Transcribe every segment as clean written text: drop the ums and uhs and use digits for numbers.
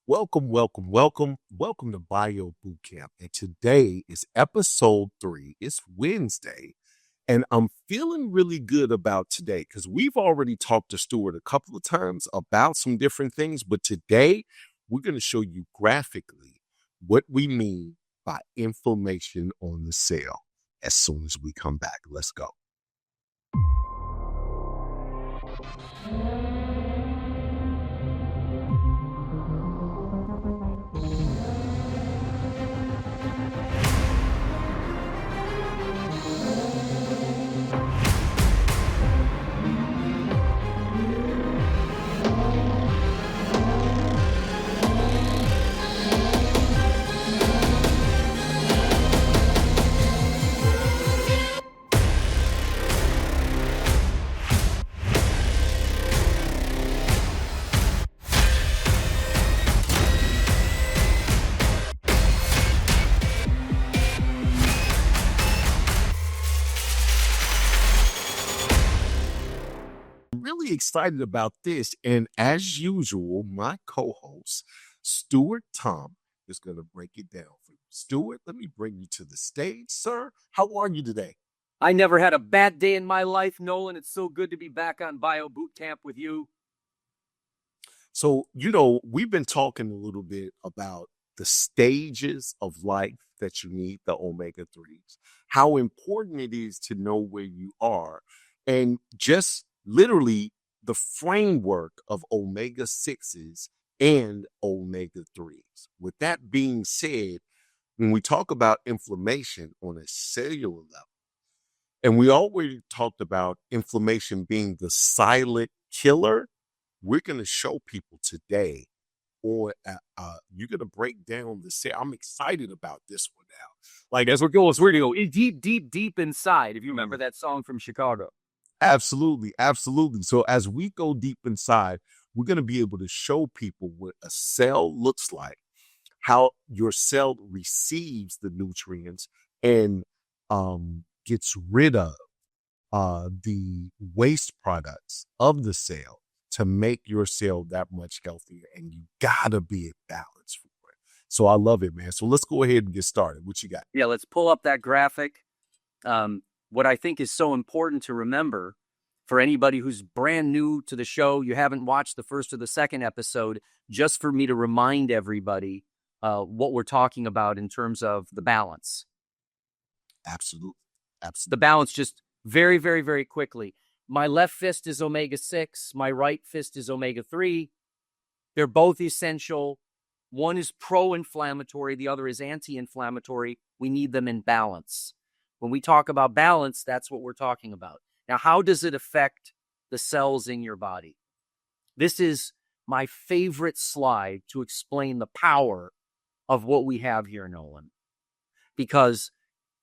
Welcome to Bio Bootcamp. And today is episode 3. It's Wednesday. And I'm feeling really good about today because we've already talked to Stuart a couple of times about some different things. But today, we're going to show you graphically what we mean by inflammation on the cell as soon as we come back. Let's go. Really excited about this. And as usual, my co-host, Stuart Tomc, is going to break it down for you. Stuart, let me bring you to the stage, sir. How are you today? I never had a bad day in my life, Nolen. It's so good to be back on Bio Bootcamp with you. So, we've been talking a little bit about the stages of life that you need the omega-3s, how important it is to know where you are, and just literally the framework of omega-6s and omega-3s. With that being said, when we talk about inflammation on a cellular level, and we already talked about inflammation being the silent killer, we're going to show people today, or you're going to break down the cell. I'm excited about this one now. Like, as we're going to go deep inside, if you remember that song from Chicago. Absolutely. So as we go deep inside, we're going to be able to show people what a cell looks like, how your cell receives the nutrients and gets rid of the waste products of the cell to make your cell that much healthier. And you got to be in balance for it. So I love it, man. So let's go ahead and get started. What you got? Yeah, let's pull up that graphic. What I think is so important to remember for anybody who's brand new to the show, you haven't watched the first or the second episode, just for me to remind everybody what we're talking about in terms of the balance. Absolutely. The balance, just very, very, very quickly. My left fist is omega-6. My right fist is omega-3. They're both essential. One is pro-inflammatory. The other is anti-inflammatory. We need them in balance. When we talk about balance, that's what we're talking about. Now, how does it affect the cells in your body? This is my favorite slide to explain the power of what we have here, Nolen. Because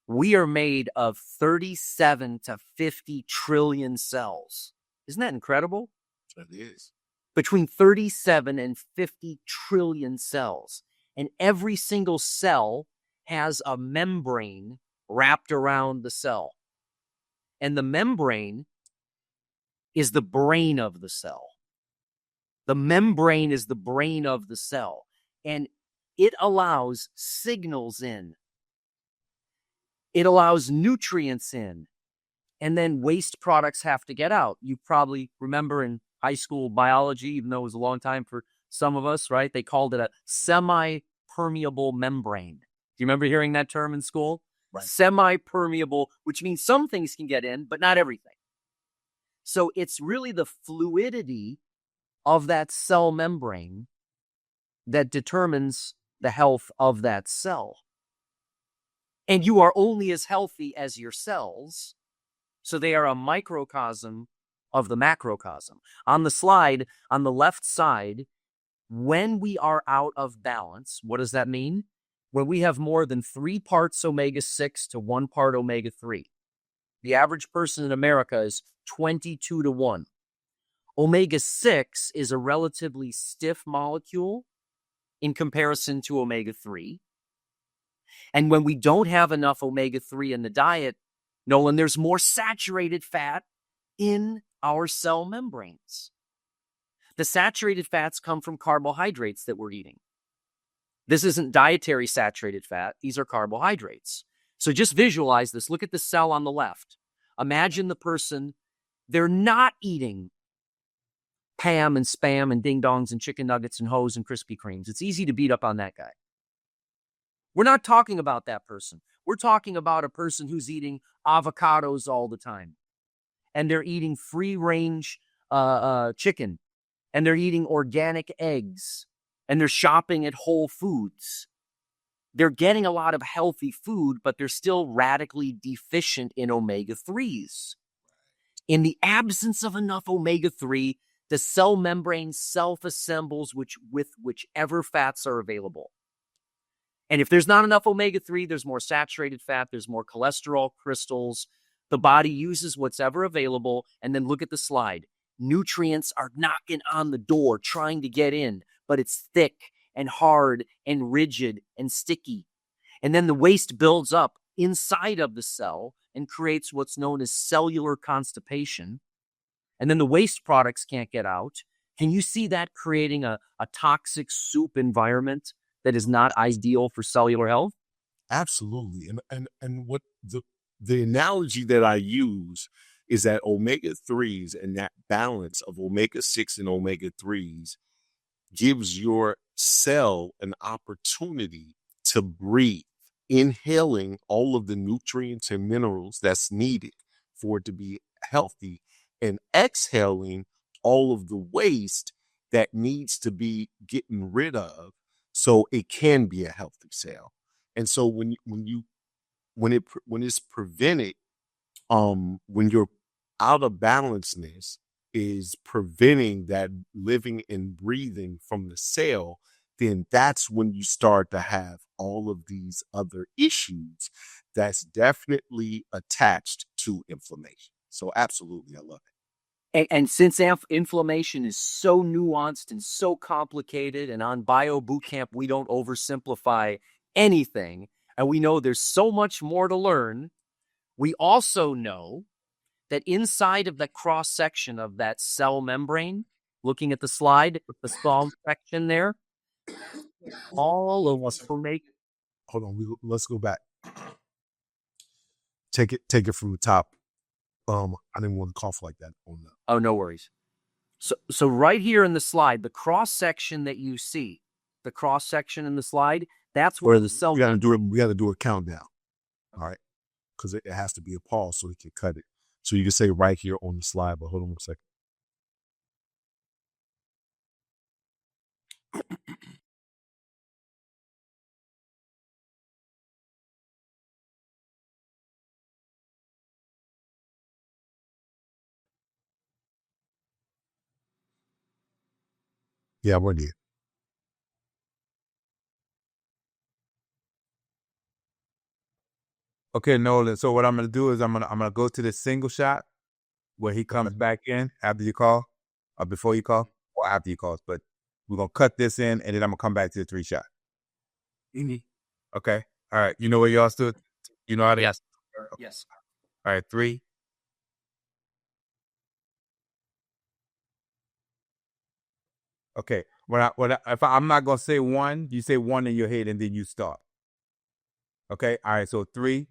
we are made of 37 to 50 trillion cells. Isn't that incredible? It is. Between 37 and 50 trillion cells. And every single cell has a membrane wrapped around the cell. And the membrane is the brain of the cell. The membrane is the brain of the cell. And it allows signals in. It allows nutrients in. And then waste products have to get out. You probably remember in high school biology, even though it was a long time for some of us, right? They called it a semi-permeable membrane. Do you remember hearing that term in school? Right. Semi-permeable, which means some things can get in, but not everything. So it's really the fluidity of that cell membrane that determines the health of that cell. And you are only as healthy as your cells, so they are a microcosm of the macrocosm. On the slide, on the left side, when we are out of balance, what does that mean? When we have more than 3 parts omega-6 to 1 part omega-3. The average person in America is 22 to 1. Omega-6 is a relatively stiff molecule in comparison to omega-3. And when we don't have enough omega-3 in the diet, Nolen, there's more saturated fat in our cell membranes. The saturated fats come from carbohydrates that we're eating. This isn't dietary saturated fat. These are carbohydrates. So just visualize this. Look at the cell on the left. Imagine the person, they're not eating Pam and Spam and Ding Dongs and chicken nuggets and Hoes and Krispy Kremes. It's easy to beat up on that guy. We're not talking about that person. We're talking about a person who's eating avocados all the time. And they're eating free-range chicken. And they're eating organic eggs. And they're shopping at Whole Foods. They're getting a lot of healthy food, but they're still radically deficient in omega-3s. In the absence of enough omega-3, the cell membrane self-assembles with whichever fats are available. And if there's not enough omega-3, there's more saturated fat, there's more cholesterol crystals. The body uses what's ever available, and then look at the slide. Nutrients are knocking on the door, trying to get in, but it's thick and hard and rigid and sticky. And then the waste builds up inside of the cell and creates what's known as cellular constipation. And then the waste products can't get out. Can you see that creating a toxic soup environment that is not ideal for cellular health? Absolutely. And what the analogy that I use is that omega-3s and that balance of omega-6 and omega-3s gives your cell an opportunity to breathe, inhaling all of the nutrients and minerals that's needed for it to be healthy, and exhaling all of the waste that needs to be getting rid of so it can be a healthy cell. And so when it's prevented, when you're out of balanceness is preventing that living and breathing from the cell, then that's when you start to have all of these other issues that's definitely attached to inflammation. So absolutely, I love it. And since inflammation is so nuanced and so complicated, and on Bio Bootcamp, we don't oversimplify anything, and we know there's so much more to learn, we also know that inside of the cross-section of that cell membrane, looking at the slide, the small section there, all of us will make... Hold on, let's go back. Take it from the top. I didn't want to cough like that on the... Oh, no worries. So right here in the slide, the cross-section that you see, the cross-section in the slide, that's where the cell... We got to do a countdown. All right. Because it has to be a pause so we can cut it. So you can say right here on the slide, but hold on 1 second. Yeah, we're here. Okay, Nolen. So what I'm gonna do is I'm gonna go to the single shot where he comes back in after you call, or before you call, or after you calls. But we're gonna cut this in, and then I'm gonna come back to the 3 shot. Okay. All right. You know where y'all stood? You know how to? Yes. Okay. Yes. All right. 3. Okay. If I'm not gonna say 1, you say 1 in your head, and then you start. Okay. All right. So 3.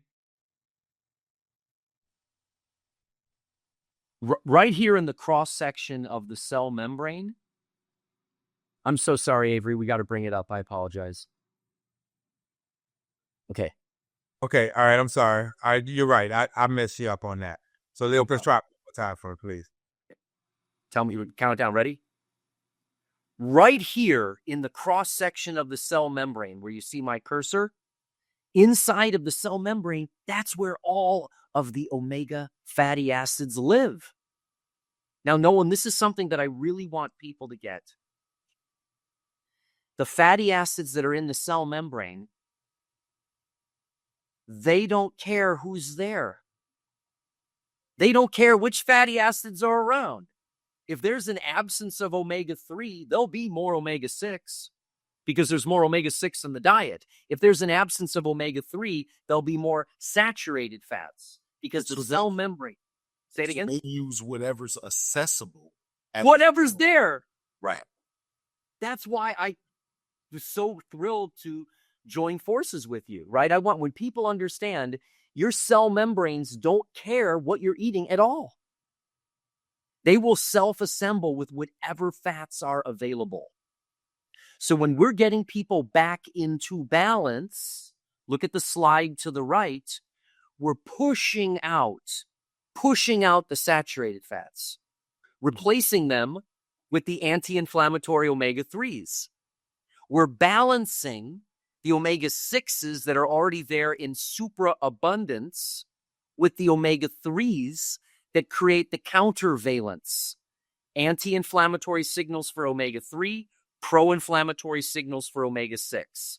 Right here in the cross-section of the cell membrane. I'm so sorry, Avery. We got to bring it up. I apologize. Okay. Okay. All right. I'm sorry. All right. You're right. I messed you up on that. So Leo, let's try one more time for me, please. Tell me, count it down. Ready? Right here in the cross-section of the cell membrane where you see my cursor, inside of the cell membrane, that's where all of the omega fatty acids live. Now, Nolen, this is something that I really want people to get. The fatty acids that are in the cell membrane, they don't care who's there. They don't care which fatty acids are around. If there's an absence of omega-3, there'll be more omega-6 because there's more omega-6 in the diet. If there's an absence of omega-3, there'll be more saturated fats because the cell membrane... Say it again? They use whatever's accessible. Whatever's there. Right. That's why was so thrilled to join forces with you, right? When people understand your cell membranes don't care what you're eating at all. They will self-assemble with whatever fats are available. So when we're getting people back into balance, look at the slide to the right, we're pushing out the saturated fats, replacing them with the anti-inflammatory omega-3s. We're balancing the omega-6s that are already there in superabundance with the omega-3s that create the countervalence. Anti-inflammatory signals for omega-3, pro-inflammatory signals for omega-6.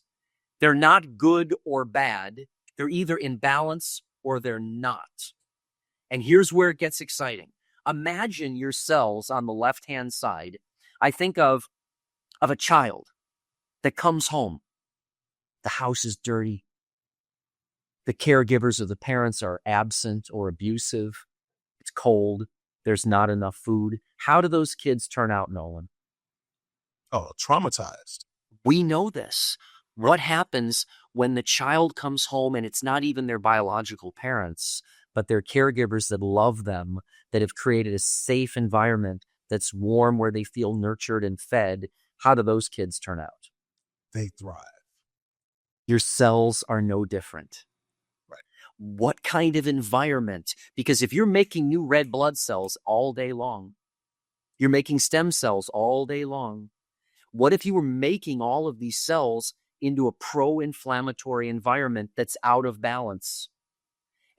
They're not good or bad. They're either in balance or they're not. And here's where it gets exciting. Imagine your cells on the left-hand side. I think of a child that comes home. The house is dirty. The caregivers or the parents are absent or abusive. It's cold. There's not enough food. How do those kids turn out, Nolen? Oh, traumatized. We know this. What happens when the child comes home and it's not even their biological parents, but their caregivers that love them, that have created a safe environment that's warm, where they feel nurtured and fed? How do those kids turn out? They thrive. Your cells are no different. Right. What kind of environment? Because if you're making new red blood cells all day long, you're making stem cells all day long. What if you were making all of these cells into a pro-inflammatory environment that's out of balance,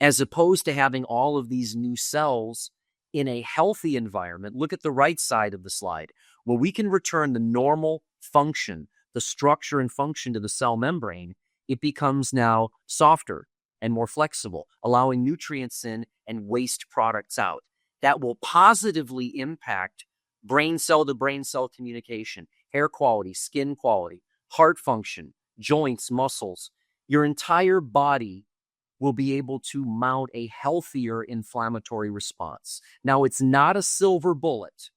as opposed to having all of these new cells in a healthy environment? Look at the right side of the slide, where we can return the normal function, the structure and function to the cell membrane. It becomes now softer and more flexible, allowing nutrients in and waste products out. That will positively impact brain cell to brain cell communication, hair quality, skin quality, heart function, joints, muscles. Your entire body will be able to mount a healthier inflammatory response. Now, it's not a silver bullet.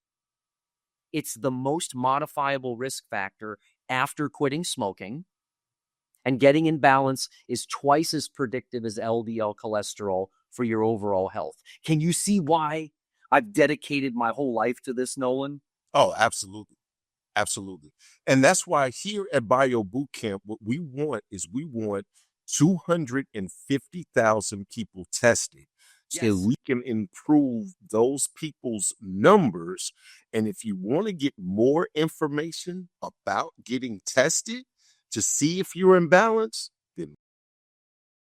It's the most modifiable risk factor after quitting smoking. And getting in balance is twice as predictive as LDL cholesterol for your overall health. Can you see why I've dedicated my whole life to this, Nolen? Oh, absolutely. Absolutely. And that's why here at Bio Bootcamp, what we want 250,000 people tested, so Yes. we can improve those people's numbers. And if you want to get more information about getting tested to see if you're in balance, then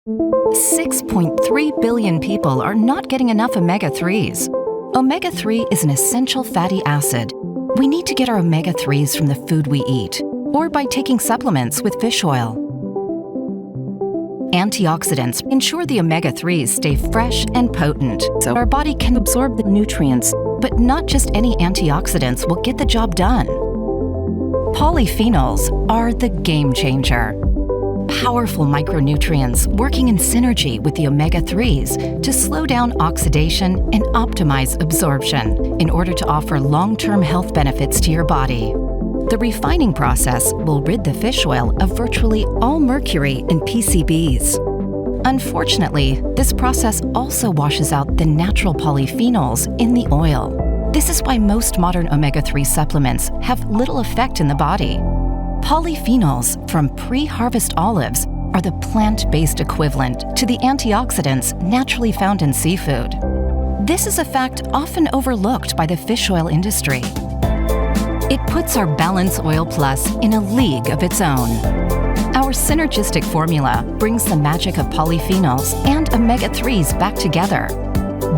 6.3 billion people are not getting enough omega-3s. Omega-3 is an essential fatty acid. We need to get our omega-3s from the food we eat, or by taking supplements with fish oil. Antioxidants ensure the omega-3s stay fresh and potent, so our body can absorb the nutrients, but not just any antioxidants will get the job done. Polyphenols are the game changer. Powerful micronutrients working in synergy with the omega-3s to slow down oxidation and optimize absorption in order to offer long-term health benefits to your body. The refining process will rid the fish oil of virtually all mercury and PCBs. Unfortunately, this process also washes out the natural polyphenols in the oil. This is why most modern omega-3 supplements have little effect in the body. Polyphenols from pre-harvest olives are the plant-based equivalent to the antioxidants naturally found in seafood. This is a fact often overlooked by the fish oil industry. It puts our Balance Oil Plus in a league of its own. Our synergistic formula brings the magic of polyphenols and omega-3s back together.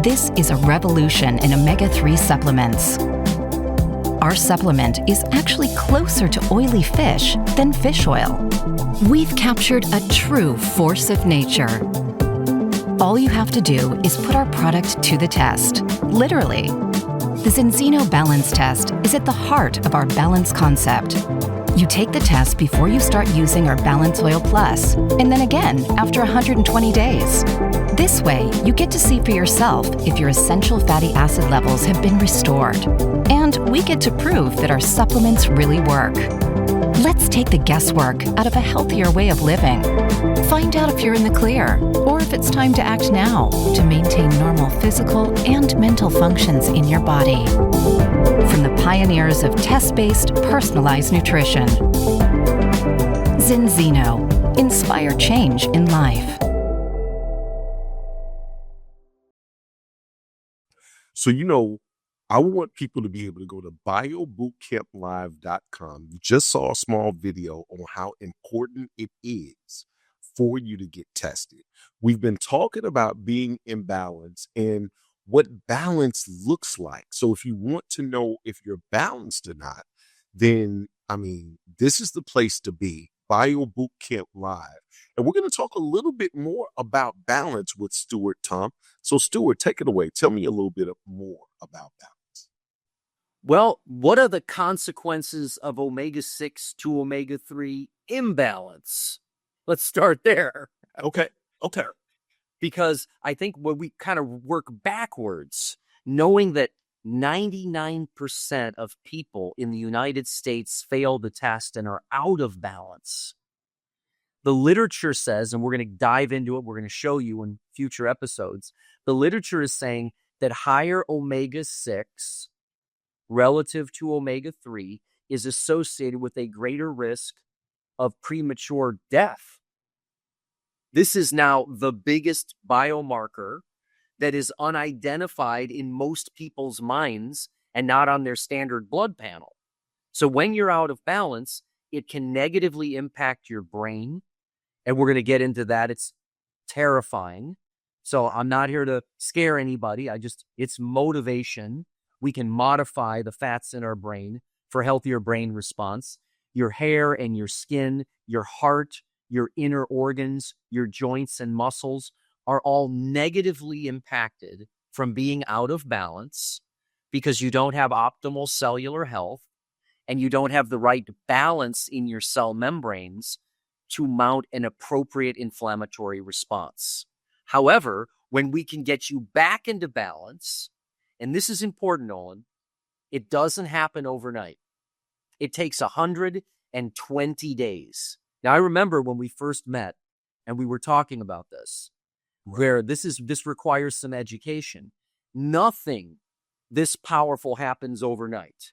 This is a revolution in omega-3 supplements. Our supplement is actually closer to oily fish than fish oil. We've captured a true force of nature. All you have to do is put our product to the test, literally. The Zenzino Balance Test is at the heart of our balance concept. You take the test before you start using our Balance Oil Plus, and then again after 120 days. This way, you get to see for yourself if your essential fatty acid levels have been restored. And we get to prove that our supplements really work. Let's take the guesswork out of a healthier way of living. Find out if you're in the clear or if it's time to act now to maintain normal physical and mental functions in your body. From the pioneers of test-based, personalized nutrition. Zinzino. Inspire change in life. So, I want people to be able to go to biobootcamplive.com. You just saw a small video on how important it is for you to get tested. We've been talking about being in balance and what balance looks like. So if you want to know if you're balanced or not, then, this is the place to be, Bio Bootcamp Live. And we're going to talk a little bit more about balance with Stuart Tomc. So Stuart, take it away. Tell me a little bit more about balance. Well, what are the consequences of omega-6 to omega-3 imbalance? Let's start there. Okay. Because I think when we kind of work backwards, knowing that 99% of people in the United States fail the test and are out of balance. The literature says, and we're going to dive into it, we're going to show you in future episodes, the literature is saying that higher omega-6 relative to omega-3 is associated with a greater risk of premature death. This is now the biggest biomarker that is unidentified in most people's minds and not on their standard blood panel. So when you're out of balance, it can negatively impact your brain. And we're going to get into that. It's terrifying. So I'm not here to scare anybody. It's motivation. We can modify the fats in our brain for healthier brain response. Your hair and your skin, your heart, your inner organs, your joints and muscles are all negatively impacted from being out of balance because you don't have optimal cellular health and you don't have the right balance in your cell membranes to mount an appropriate inflammatory response. However, when we can get you back into balance, and this is important, Nolen, it doesn't happen overnight. It takes 120 days. Now, I remember when we first met and we were talking about this, where this requires some education. Nothing this powerful happens overnight.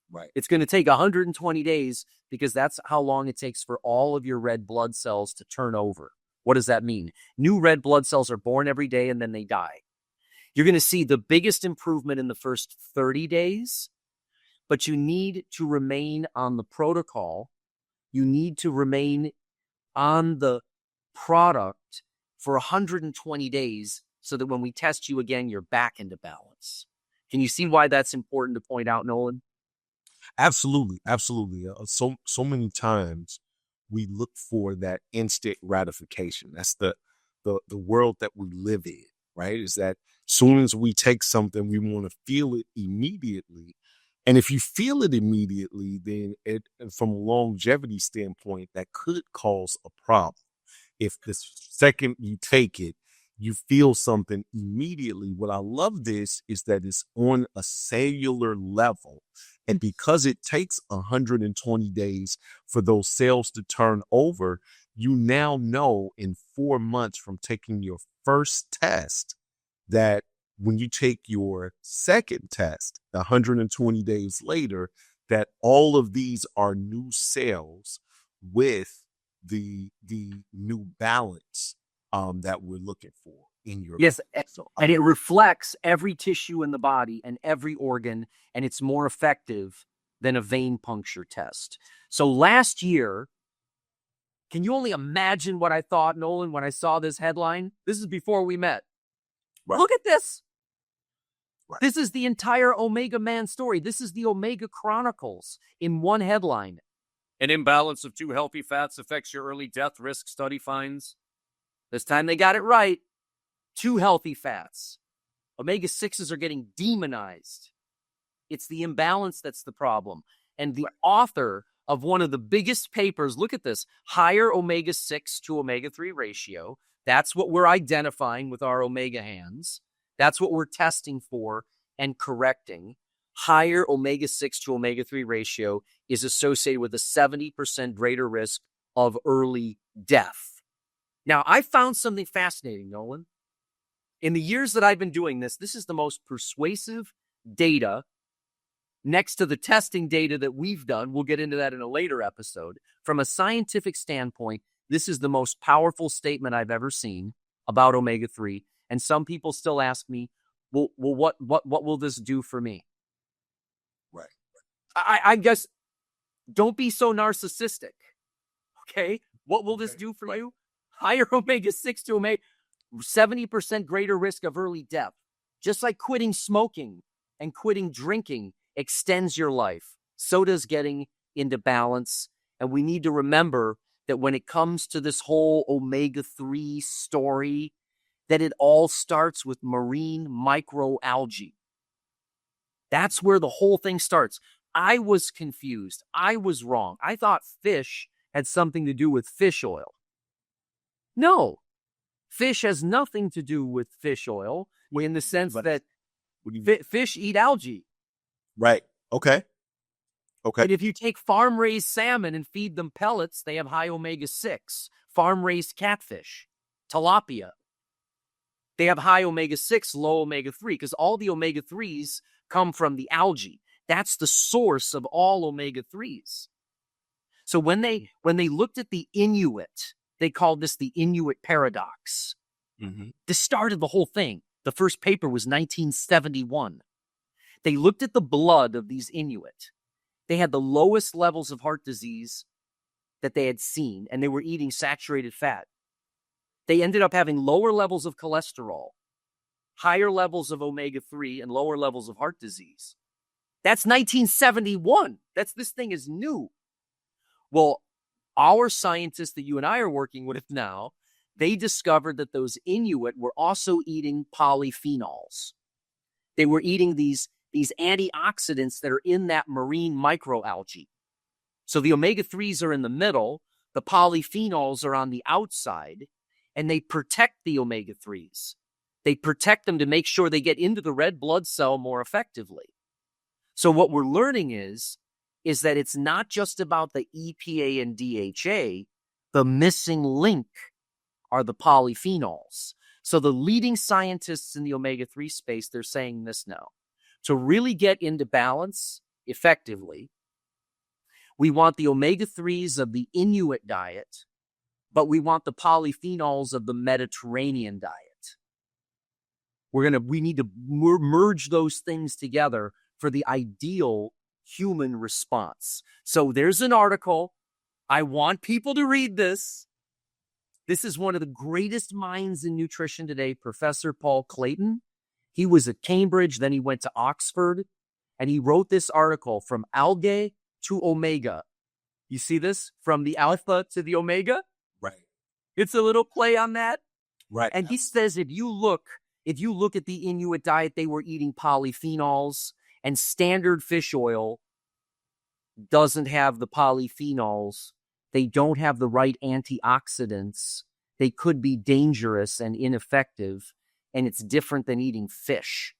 Right. It's going to take 120 days because that's how long it takes for all of your red blood cells to turn over. What does that mean? New red blood cells are born every day and then they die. You're going to see the biggest improvement in the first 30 days, but you need to remain on the protocol. You need to remain on the product for 120 days so that when we test you again, you're back into balance. Can you see why that's important to point out, Nolen? Absolutely. So many times we look for that instant gratification. That's the world that we live in, right? Is that soon as we take something, we want to feel it immediately. And if you feel it immediately, then from a longevity standpoint, that could cause a problem. If the second you take it, you feel something immediately. What I love this is that it's on a cellular level. And because it takes 120 days for those cells to turn over, you now know in 4 months from taking your first test that when you take your second test, 120 days later, that all of these are new cells with the new balance that we're looking for in your yes, body. So, and it reflects every tissue in the body and every organ, and it's more effective than a vein puncture test. So last year, can you only imagine what I thought, Nolen, when I saw this headline? This is before we met. Right. Look at this. Right. This is the entire Omega Man story. This is the Omega Chronicles in one headline. An imbalance of too healthy fats affects your early death risk, study finds. This time they got it right. Too healthy fats. Omega-6s are getting demonized. It's the imbalance that's the problem. And the author of one of the biggest papers, look at this, higher omega-6 to omega-3 ratio. That's what we're identifying with our omega hands. That's what we're testing for and correcting. Higher omega-6 to omega-3 ratio is associated with a 70% greater risk of early death. Now, I found something fascinating, Nolen. In the years that I've been doing this, this is the most persuasive data next to the testing data that we've done. We'll get into that in a later episode. From a scientific standpoint, this is the most powerful statement I've ever seen about omega-3. And some people still ask me, well, what will this do for me? Right. I guess don't be so narcissistic. Okay. What will this do for you? Higher omega-6 to omega, 70% greater risk of early death. Just like quitting smoking and quitting drinking extends your life, so does getting into balance. And we need to remember that when it comes to this whole omega-3 story, that it all starts with marine microalgae. That's where the whole thing starts. I was confused. I was wrong. I thought fish had something to do with fish oil. No, fish has nothing to do with fish oil in the sense that fish eat algae. Right. Okay. And if you take farm-raised salmon and feed them pellets, they have high omega-6. Farm-raised catfish, tilapia, they have high omega-6, low omega-3, because all the omega-3s come from the algae. That's the source of all omega-3s. So when they looked at the Inuit, they called this the Inuit paradox. Mm-hmm. This started the whole thing. The first paper was 1971. They looked at the blood of these Inuit. They had the lowest levels of heart disease that they had seen, and they were eating saturated fat. They ended up having lower levels of cholesterol, higher levels of omega-3, and lower levels of heart disease. That's 1971. This thing is new. Well, our scientists that you and I are working with now, they discovered that those Inuit were also eating polyphenols. They were eating these antioxidants that are in that marine microalgae. So the omega-3s are in the middle, the polyphenols are on the outside, and they protect the omega-3s. They protect them to make sure they get into the red blood cell more effectively. So what we're learning is that it's not just about the EPA and DHA. The missing link are the polyphenols. So the leading scientists in the omega-3 space, they're saying this now. To really get into balance effectively, we want the omega-3s of the Inuit diet, but we want the polyphenols of the Mediterranean diet. We need to merge those things together for the ideal human response. So there's an article. I want people to read this. This is one of the greatest minds in nutrition today, Professor Paul Clayton. He was at Cambridge, then he went to Oxford, and he wrote this article, From Algae to Omega. You see this? From the alpha to the omega? Right. It's a little play on that. Right. And he says if you look at the Inuit diet, they were eating polyphenols, and standard fish oil doesn't have the polyphenols. They don't have the right antioxidants. They could be dangerous and ineffective, and it's different than eating fish.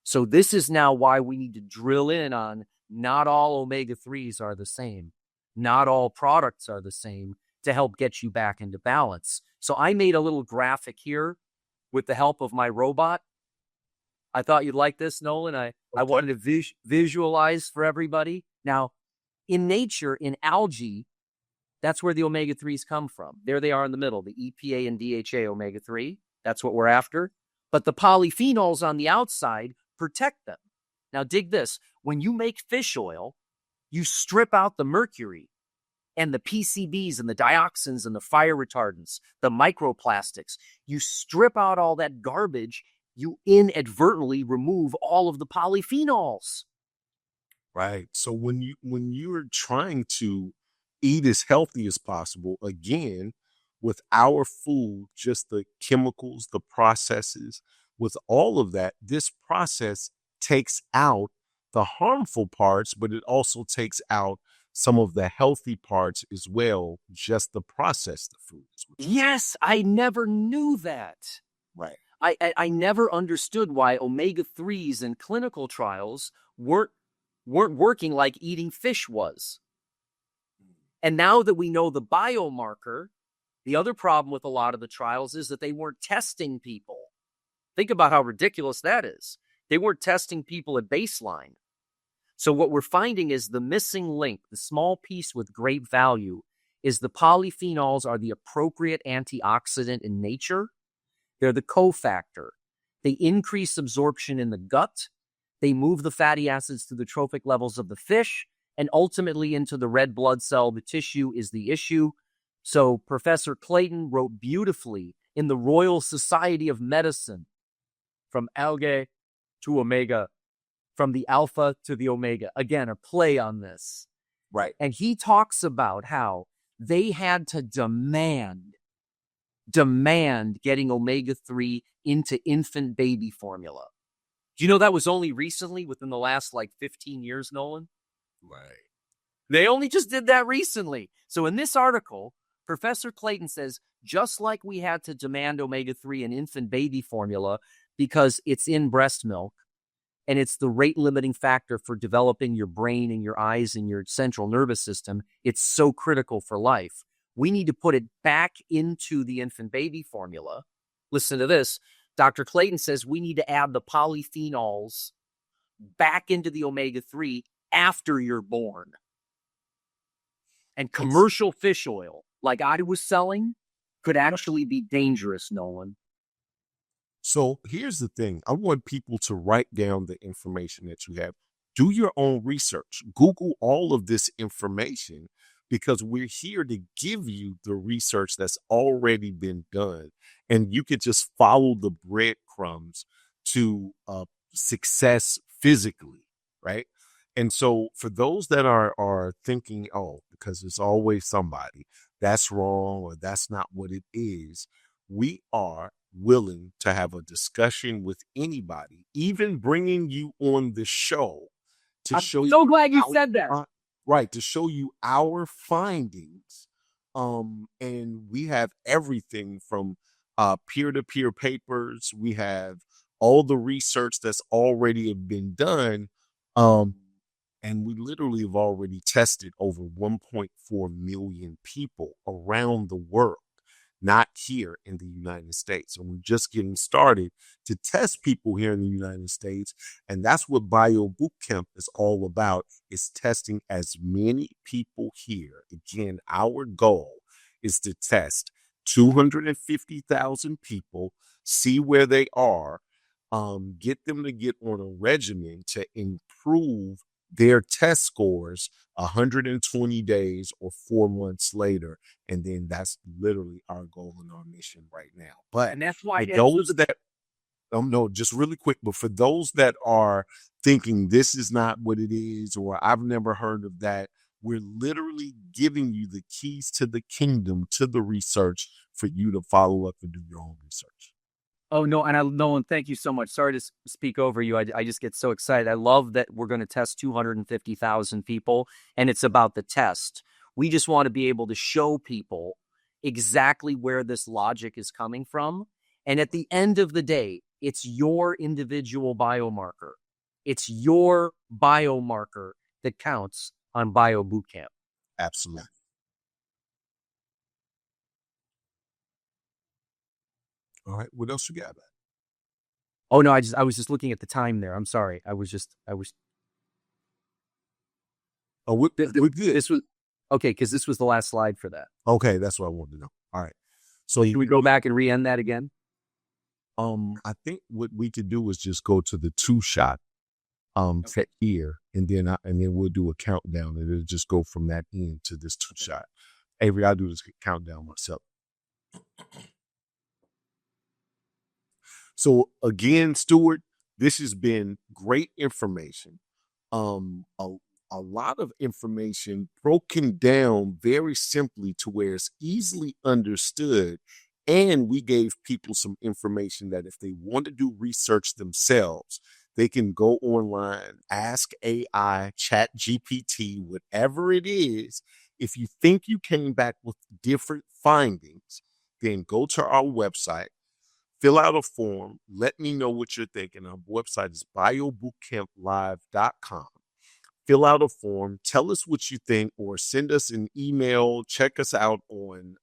So this is now why we need to drill in on not all omega-3s are the same. Not all products are the same to help get you back into balance. So I made a little graphic here with the help of my robot. I thought you'd like this, Nolen. I wanted to visualize for everybody. Now, in nature, in algae, that's where the omega-3s come from. There they are in the middle, the EPA and DHA omega-3. That's what we're after. But the polyphenols on the outside protect them. Now, dig this. When you make fish oil, you strip out the mercury and the PCBs and the dioxins and the fire retardants, the microplastics. You strip out all that garbage, you inadvertently remove all of the polyphenols. Right. So when you're trying to eat as healthy as possible, again, with our food, just the chemicals, the processes, with all of that, this process takes out the harmful parts, but it also takes out some of the healthy parts as well, just the processed foods. Yes, I never knew that. Right. I never understood why omega-3s in clinical trials weren't weren't working like eating fish was. And now that we know the biomarker, the other problem with a lot of the trials is that they weren't testing people. Think about how ridiculous that is. They weren't testing people at baseline. So what we're finding is the missing link, the small piece with great value, is the polyphenols are the appropriate antioxidant in nature. They're the cofactor. They increase absorption in the gut. They move the fatty acids to the trophic levels of the fish and ultimately into the red blood cell. The tissue is the issue. So Professor Clayton wrote beautifully in the Royal Society of Medicine, from algae to omega, from the alpha to the omega. Again, a play on this. Right. And he talks about how they had to demand getting omega-3 into infant baby formula. Do you know that was only recently, within the last 15 years, Nolen? Right. They only just did that recently. So in this article, Professor Clayton says, just like we had to demand omega-3 in infant baby formula because it's in breast milk, and it's the rate-limiting factor for developing your brain and your eyes and your central nervous system, it's so critical for life. We need to put it back into the infant baby formula. Listen to this. Dr. Clayton says we need to add the polyphenols back into the omega-3 after you're born. And commercial fish oil, like I was selling, could actually be dangerous, Nolen. So here's the thing. I want people to write down the information that you have. Do your own research. Google all of this information, because we're here to give you the research that's already been done. And you could just follow the breadcrumbs to success physically, right? And so for those that are thinking, oh, because it's always somebody, that's wrong or that's not what it is, we are willing to have a discussion with anybody, even bringing you on the show to show I'm so glad you our- said that. right, to show you our findings. And we have everything from peer-to-peer papers. We have all the research that's already been done. And we literally have already tested over 1.4 million people around the world, not here in the United States. And we're just getting started to test people here in the United States. And that's what Bio Bootcamp is all about, is testing as many people here. Again, our goal is to test 250,000 people, see where they are, get them to get on a regimen to improve their test scores 120 days or 4 months later. And then that's literally our goal and our mission right now. But And that's why for those that, no, just really quick, but for those that are thinking this is not what it is, or I've never heard of that, we're literally giving you the keys to the kingdom, to the research, for you to follow up and do your own research. Oh, no, and Nolen, thank you so much. Sorry to speak over you. I just get so excited. I love that we're going to test 250,000 people, and it's about the test. We just want to be able to show people exactly where this logic is coming from. And at the end of the day, it's your individual biomarker. It's your biomarker that counts on Bio Bootcamp. Absolutely. All right. What else you got? Oh, no, I was just looking at the time there. I'm sorry. I was. Oh, we're good. This was okay, because this was the last slide for that. Okay, that's what I wanted to know. All right. So Can we go back and re-end that again? I think what we could do is just go to the 2-shot Okay. here, and then we'll do a countdown, and it'll just go from that end to this 2-shot. Avery, I'll do this countdown myself. So again, Stuart, this has been great information. A lot of information broken down very simply to where it's easily understood. And we gave people some information that if they want to do research themselves, they can go online, ask AI, chat GPT, whatever it is. If you think you came back with different findings, then go to our website, fill out a form, let me know what you're thinking. Our website is biobootcamplive.com. fill out a form, tell us what you think, or send us an email. Check us out on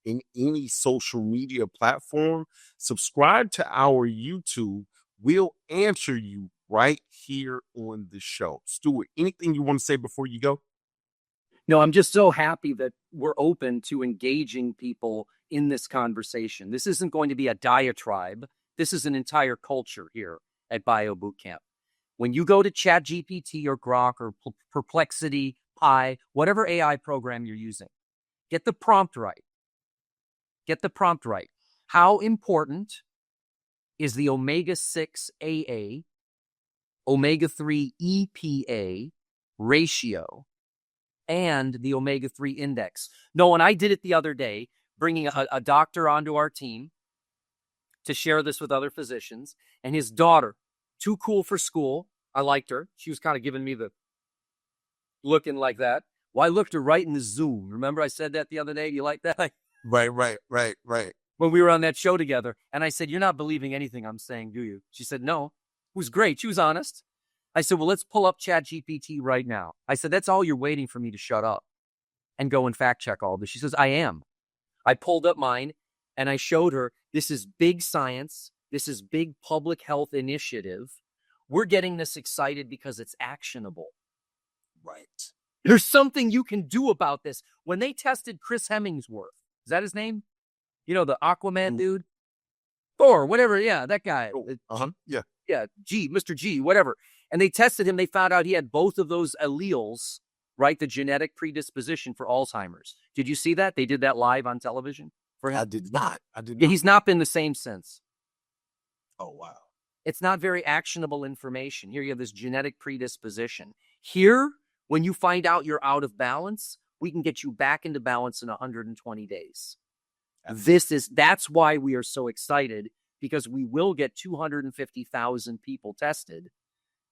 in any social media platform. Subscribe to our YouTube. We'll answer you right here on the show. Stuart, anything you want to say before you go? No, I'm just so happy that we're open to engaging people in this conversation. This isn't going to be a diatribe. This is an entire culture here at Bio Bootcamp. When you go to ChatGPT or Grok or Perplexity, Pi, whatever AI program you're using, get the prompt right. Get the prompt right. How important is the omega-6 AA, omega-3 EPA ratio, and the omega-3 index? Nolen, I did it the other day, bringing a doctor onto our team to share this with other physicians, and his daughter, too cool for school. I liked her. She was kind of giving me the looking like that. Well, I looked her right in the Zoom. Remember I said that the other day? You like that? Right. When we were on that show together. And I said, you're not believing anything I'm saying, do you? She said, no. It was great. She was honest. I said, well, let's pull up ChatGPT right now. I said, that's all you're waiting for me to shut up and go and fact check all this. She says, I am. I pulled up mine and I showed her, this is big science. This is big public health initiative. We're getting this excited because it's actionable. Right. There's something you can do about this. When they tested Chris Hemsworth, is that his name? You know, the Aquaman dude? Thor, whatever. Yeah, that guy. Yeah. Yeah, Mr. G, whatever. And they tested him. They found out he had both of those alleles, right? The genetic predisposition for Alzheimer's. Did you see that? They did that live on television for him. I did not. Yeah, he's not been the same since. Oh, wow. It's not very actionable information. Here you have this genetic predisposition. Here, when you find out you're out of balance, we can get you back into balance in 120 days. That's why we are so excited, because we will get 250,000 people tested.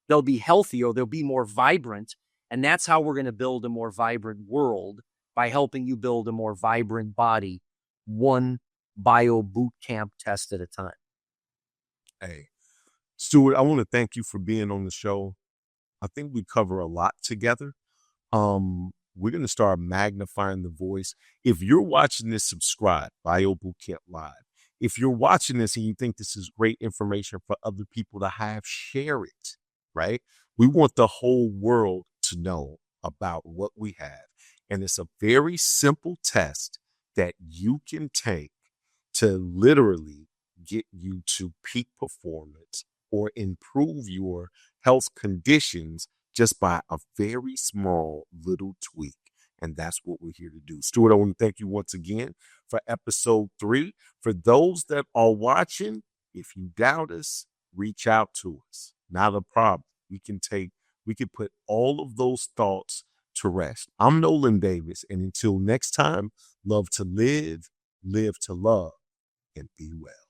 They'll be healthier, they'll be more vibrant, and that's how we're going to build a more vibrant world, by helping you build a more vibrant body, one Bio Bootcamp test at a time. Hey, Stuart, I want to thank you for being on the show. I think we cover a lot together. We're going to start magnifying the voice. If you're watching this, subscribe, Bio Bootcamp Live. If you're watching this and you think this is great information for other people to have, share it, right? We want the whole world to know about what we have. And it's a very simple test that you can take to literally get you to peak performance or improve your health conditions just by a very small little tweak. And that's what we're here to do. Stuart, I want to thank you once again for episode 3. For those that are watching, if you doubt us, reach out to us. Not a problem. We can put all of those thoughts to rest. I'm Nolen Davis. And until next time, love to live to love, and be well.